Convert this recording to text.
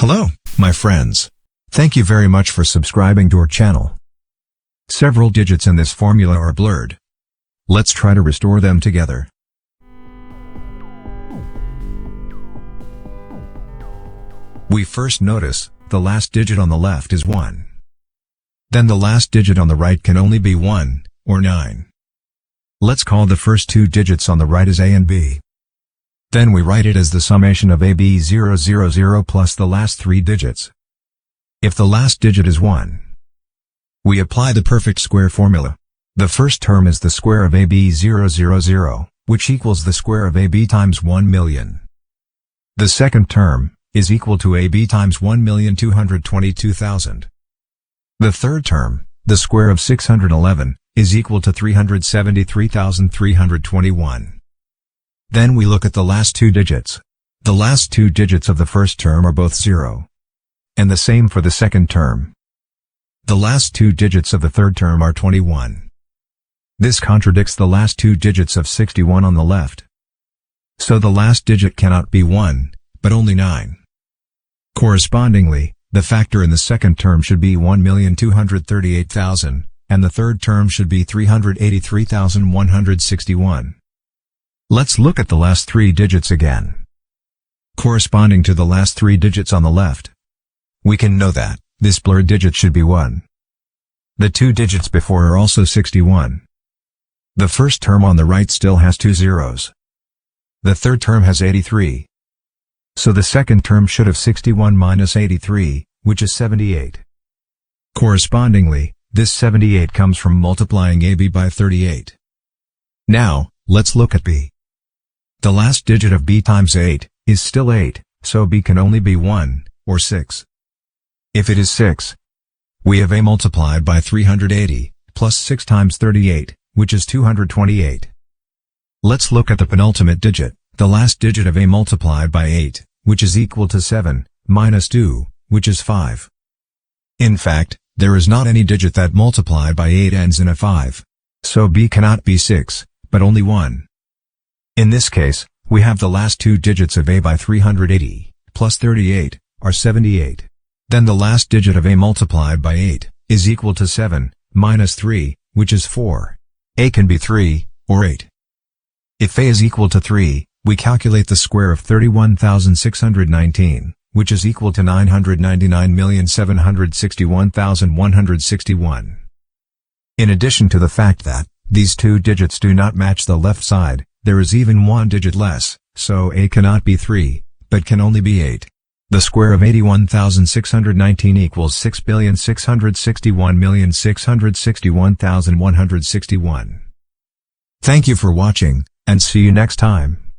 Hello, my friends. Thank you very much for subscribing to our channel. Several digits in this formula are blurred. Let's try to restore them together. We first notice, the last digit on the left is 1. Then the last digit on the right can only be 1, or 9. Let's call the first two digits on the right as A and B. Then we write it as the summation of AB000 plus the last three digits. If the last digit is 1, we apply the perfect square formula. The first term is the square of AB000, which equals the square of AB times 1,000,000. The second term is equal to AB times 1,222,000. The third term, the square of 611, is equal to 373,321. Then we look at the last two digits. The last two digits of the first term are both 0. And the same for the second term. The last two digits of the third term are 21. This contradicts the last two digits of 61 on the left. So the last digit cannot be 1, but only 9. Correspondingly, the factor in the second term should be 1,238,000, and the third term should be 383,161. Let's look at the last three digits again. Corresponding to the last three digits on the left, we can know that this blurred digit should be 1. The two digits before are also 61. The first term on the right still has two zeros. The third term has 83. So the second term should have 61 minus 83, which is 78. Correspondingly, this 78 comes from multiplying AB by 38. Now, let's look at B. The last digit of B times 8 is still 8, so B can only be 1, or 6. If it is 6, we have A multiplied by 380, plus 6 times 38, which is 228. Let's look at the penultimate digit, the last digit of A multiplied by 8, which is equal to 7, minus 2, which is 5. In fact, there is not any digit that multiplied by 8 ends in a 5. So B cannot be 6, but only 1. In this case, we have the last two digits of A by 380, plus 38, are 78. Then the last digit of A multiplied by 8, is equal to 7, minus 3, which is 4. A can be 3, or 8. If A is equal to 3, we calculate the square of 31,619, which is equal to 999,761,161. In addition to the fact that these two digits do not match the left side, there is even one digit less, so A cannot be 3, but can only be 8. The square of 81,619 equals 6,661,661,161. Thank you for watching, and see you next time.